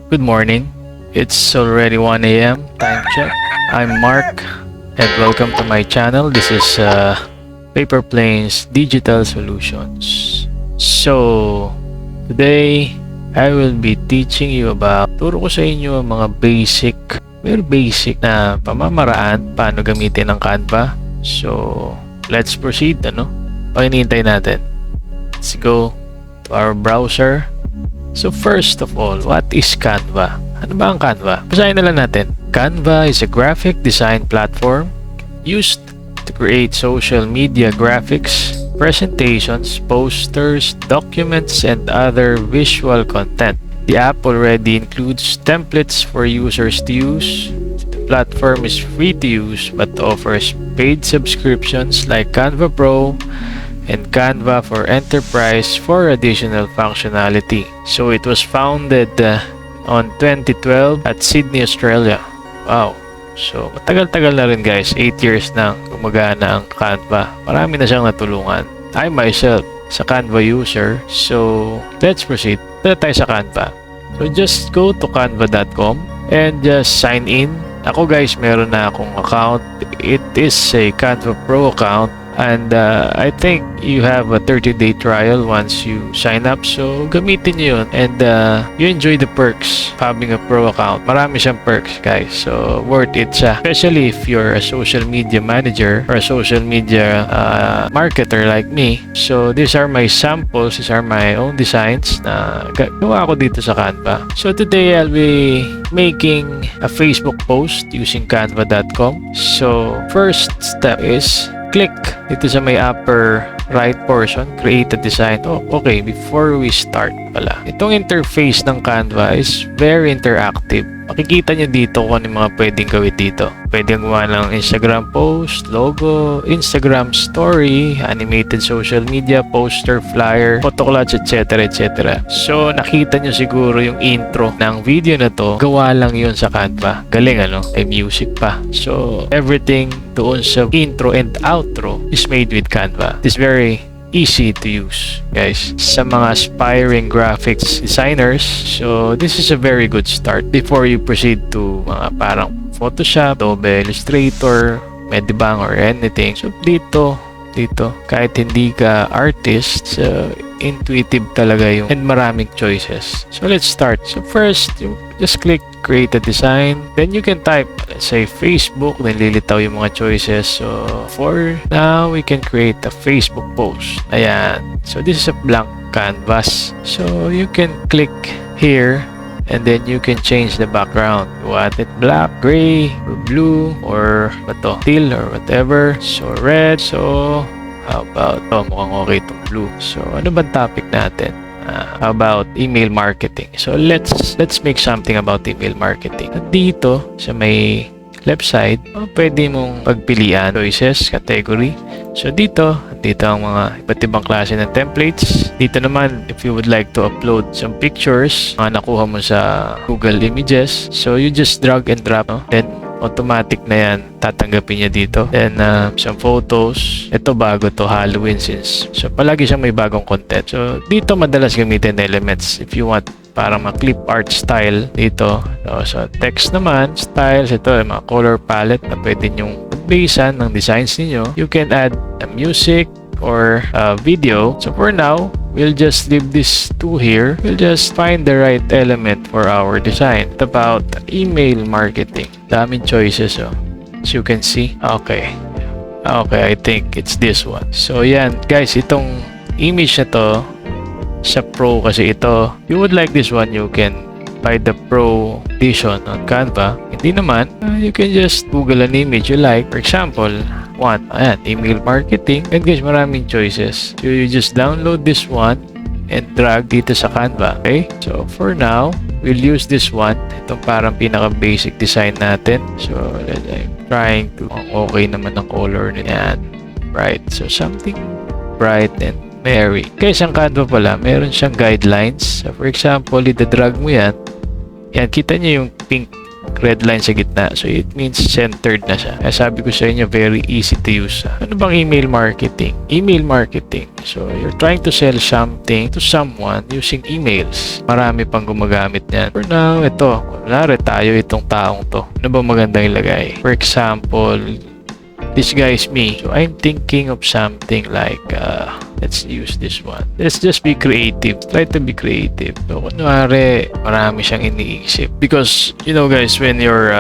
Good morning. It's already 1 a.m. Time check. I'm Marc and welcome to my channel. This is Paper Planes Digital Solutions. So, today I will be teaching you about, turo ko sa inyo ang mga very basic na pamamaraan paano gamitin ang Canva. So, let's proceed, Pakinihintay natin. Let's go to our browser. So first of all, what is Canva? Ano ba ang Canva? Basahin na lang natin. Canva is a graphic design platform used to create social media graphics, presentations, posters, documents, and other visual content. The app already includes templates for users to use. The platform is free to use but offers paid subscriptions like Canva Pro and Canva for Enterprise for additional functionality. So it was founded on 2012 at Sydney, Australia. Wow. So matagal-tagal na rin guys, 8 years na gumagana ang Canva. Marami na siyang natulungan. I myself sa Canva user. So let's proceed. Tara tayo sa Canva. So just go to canva.com and just sign in. Ako guys, meron na akong account. It is a Canva Pro account. And I think you have a 30-day trial once you sign up. So, gamitin nyo yun. And you enjoy the perks of having a pro account. Marami siyang perks, guys. So, worth it siya. Especially if you're a social media manager or a social media marketer like me. So, these are my samples. These are my own designs na gawa ko dito sa Canva. So, today I'll be making a Facebook post using canva.com. So, first step is click dito sa may upper right portion, create a design. Oh, okay, before we start pala. Itong interface ng Canva is very interactive. Makikita nyo dito kung ano yung mga pwedeng gawin dito. Pwedeng gumawa ng Instagram post, logo, Instagram story, animated social media, poster, flyer, photo collage, etc. etc. So, nakita nyo siguro yung intro ng video na to. Gawa lang yun sa Canva. Galing, May music pa. So, everything doon sa intro and outro is made with Canva. It's very easy to use, guys, sa mga aspiring graphics designers. So this is a very good start before you proceed to mga parang Photoshop, Adobe Illustrator, Medibang or anything. So dito kahit hindi ka artist, intuitive talaga yung and maraming choices. So let's start. So first, you just click create a design, then you can type, let's say Facebook, then lilitaw yung mga choices. So for now, we can create a Facebook post. Ayan. So this is a blank canvas. So you can click here and then you can change the background. You want it black, gray, or blue, or teal or whatever. So red. So how about, mukhang okay itong blue. So ano bang topic natin? About email marketing. So let's make something about email marketing. At dito sa may left side, pwede mong pagpilian choices, category. So dito ang mga iba't ibang klase ng templates. Dito naman, if you would like to upload some pictures, mga nakuha mo sa Google Images, so you just drag and drop, then automatic na yan, tatanggapin niya dito. Then, some photos. Ito bago to, Halloween since. So, palagi siyang may bagong content. So, dito madalas gamitin elements. If you want parang mga clip art style dito. So, text naman, styles. Ito, mga color palette na pwede nyong basean ng designs niyo. You can add a music or video. So, for now, we'll just leave this two here. We'll just find the right element for our design. It's about email marketing. Daming choices, as you can see. Okay, I think it's this one. So, yan. Guys, itong image na to, sa Pro kasi ito. If you would like this one, you can buy the Pro edition on Canva. Hindi naman, you can just Google an image you like. For example, email marketing. And guys, maraming choices. So, you just download this one and drag dito sa Canva. Okay? So, for now, we'll use this one. Itong parang pinaka-basic design natin. So, I'm trying to, okay naman ang color nito. Bright. So, something bright and merry. Guys, ang Canva pala, meron siyang guidelines. So, for example, ida-drag mo yan. Yan, kita niyo yung pink red line sa gitna. So it means centered na siya. Kaya sabi ko sa inyo, very easy to use. Ano bang email marketing? Email marketing. So you're trying to sell something to someone using emails. Marami pang gumagamit niyan. For now, ito. Kunwari tayo itong taong to. Ano ba magandang ilagay? For example, this guy is me. So I'm thinking of something like let's use this one. Let's just be creative. Try to be creative. So kunwari, marami siyang iniisip. Because, you know guys, when you're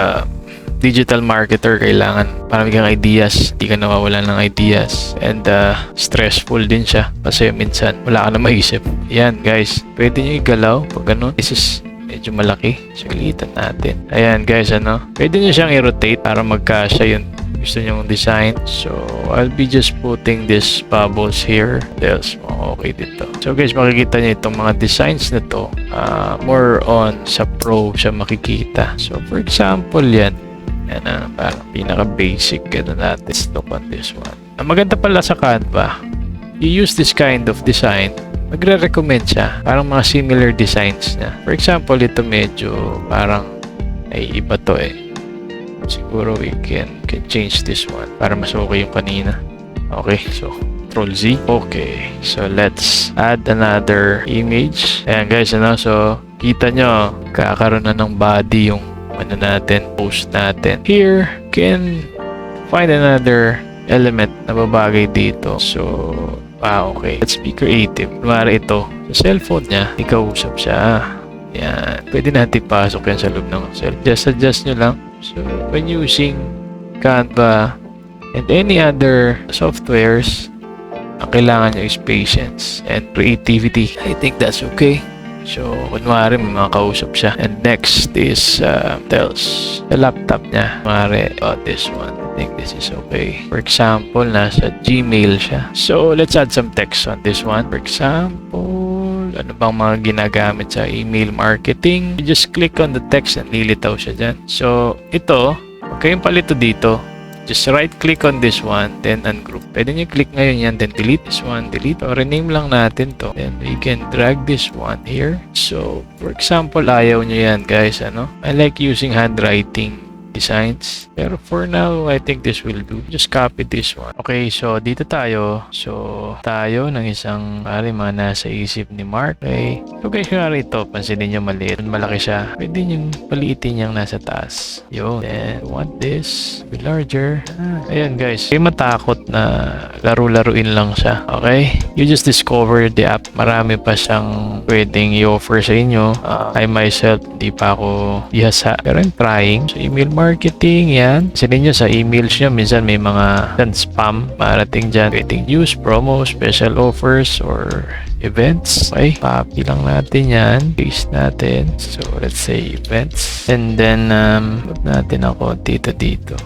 digital marketer, kailangan marami kang ideas. Hindi ka nawawalan ng ideas. And stressful din siya. Kasi minsan, wala ka na maisip. Yan guys, pwede nyo igalaw pag ganun. This is medyo malaki. Sagalitan natin. Ayan guys, ano? Pwede nyo siyang i-rotate para magkasya yung gusto nyong design. So I'll be just putting these bubbles here. Else, okay dito. So guys, makikita nyo itong mga designs na to. More on sa pro siya makikita. So for example, yan. Yan parang pinaka-basic. Ganun natin. Let's look on this one. Ang maganda pala sa Canva, you use this kind of design, magre-recommend siya. Parang mga similar designs na. For example, ito medyo parang ay iba to eh. Siguro we can change this one para mas okay yung kanina. Okay, so Ctrl Z. Okay, so let's add another image. Ayan guys, ano, so kita nyo kakaroon na ng body yung ano natin, post natin. Here, can find another element na babagay dito. So okay, let's be creative. Kunwari ito, sa cellphone niya, ikausap siya. Yan, pwede natin pasok yan sa loob ng cellphone. Just adjust nyo lang. So, when using Canva and any other softwares, ang kailangan nyo is patience and creativity. I think that's okay. So, kunwari may mga kausap siya. And next is tells the laptop niya. Kunwari, this one. I think this is okay. For example, nasa Gmail siya. So, let's add some text on this one. For example, ano bang mga ginagamit sa email marketing? You just click on the text and lilitaw siya dyan. So, ito, huwag kayong palito dito. Just right click on this one, then ungroup. Pwede nyo click ngayon yan, then delete this one, delete. O rename lang natin to. Then we can drag this one here. So, for example, ayaw nyo yan guys, ano? I like using handwriting designs. Pero for now, I think this will do. Just copy this one. Okay, so dito tayo. So, tayo ng isang mga nasa isip ni Marc. Okay. So guys, kunwari ito, pansinin nyo maliit. Malaki siya. Pwede nyo paliitin yung nasa taas. Yun. Then, want this be larger. Ayan guys. Kayo matakot na laro-laruin lang siya. Okay? You just discover the app. Marami pa siyang pwedeng i-offer sa inyo. I myself, di pa ako ihasa. Pero I'm trying. So, email marketing, yan. Kasi ninyo sa emails nyo, minsan may mga spam marating dyan. Pwedeng use, promo, special offers, or events. Okay, copy lang natin yan. Paste natin. So, let's say events. And then, put natin ako dito.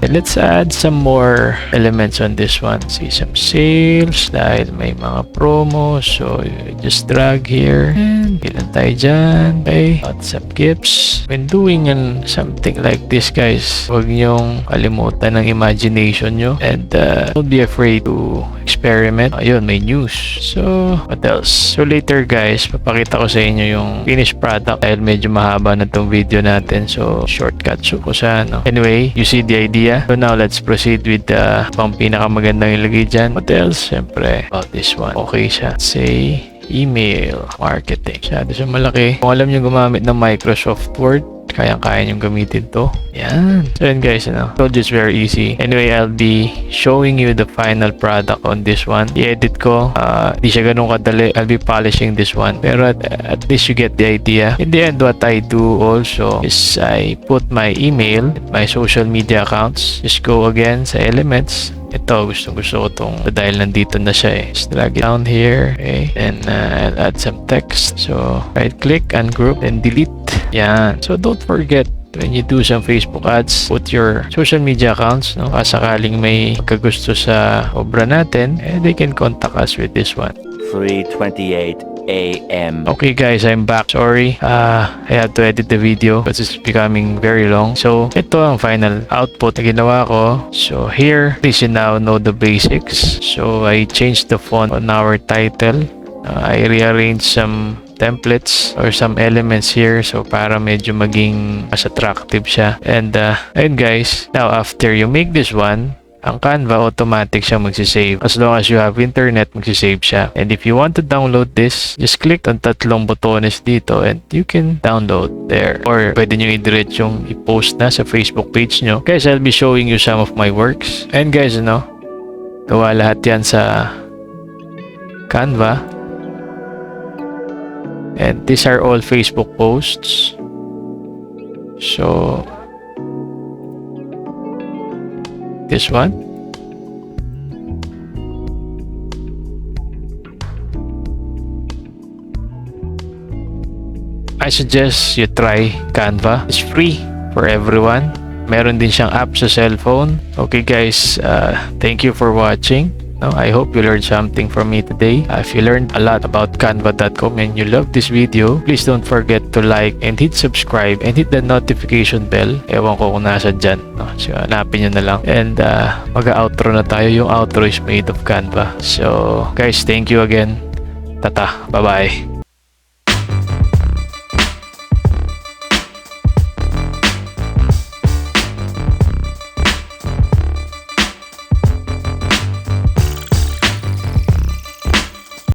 And let's add some more elements on this one. See some sales dahil may mga promo. So, you just drag here. And ilan tayo dyan. Okay, WhatsApp gifts. When doing something like this, guys, huwag niyong kalimutan ng imagination nyo. And don't be afraid to experiment. Ayun, may news. So, what else? So later guys, papakita ko sa inyo yung finished product dahil medyo mahaba na tong video natin. So shortcut ko sa ano. Anyway, you see the idea. So now let's proceed with the pang pinakamagandang ilagay dyan. What else? Siyempre, about this one. Okay siya. Say, email marketing. Masyado siya malaki. Kung alam nyo gumamit ng Microsoft Word, kayang-kaya niyong gamitin to. Yan. So yun guys, ano. Told you it's very easy. Anyway, I'll be showing you the final product on this one. I-edit ko. Di siya ganun kadali. I'll be polishing this one. Pero at least you get the idea. In the end, what I do also is I put my email, my social media accounts. Just go again sa elements. Ito, gusto ko itong dahil nandito na siya eh. Just drag it down here. Okay. And I'll add some text. So, right click, ungroup, and delete. Yan. So, don't forget when you do some Facebook ads, put your social media accounts, no? Sakaling may magkagusto sa obra natin, they can contact us with this one. 3:28 a.m. Okay guys, I'm back. Sorry, I had to edit the video because it's becoming very long. So, ito ang final output na ginawa ko. So, here, at least you now know the basics. So, I changed the font on our title. I rearranged some templates or some elements here, so para medyo maging mas attractive siya. And ayun guys, now after you make this one, ang Canva automatic siya magsisave. As long as you have internet, magsisave siya. And if you want to download this, just click on tatlong botones dito and you can download there. Or pwede nyo i-direct i-post na sa Facebook page nyo. Guys, I'll be showing you some of my works. And guys, gawa lahat yan sa Canva. And these are all Facebook posts. So this one. I suggest you try Canva. It's free for everyone. Meron din siyang app sa cellphone. Okay guys, thank you for watching. I hope you learned something from me today. If you learned a lot about canva.com and you love this video, please don't forget to like and hit subscribe and hit the notification bell. Ewan ko kung nasa dyan. So, hanapin nyo na lang. And mag-outro na tayo. Yung outro is made of Canva. So, guys, thank you again. Tata. Bye-bye.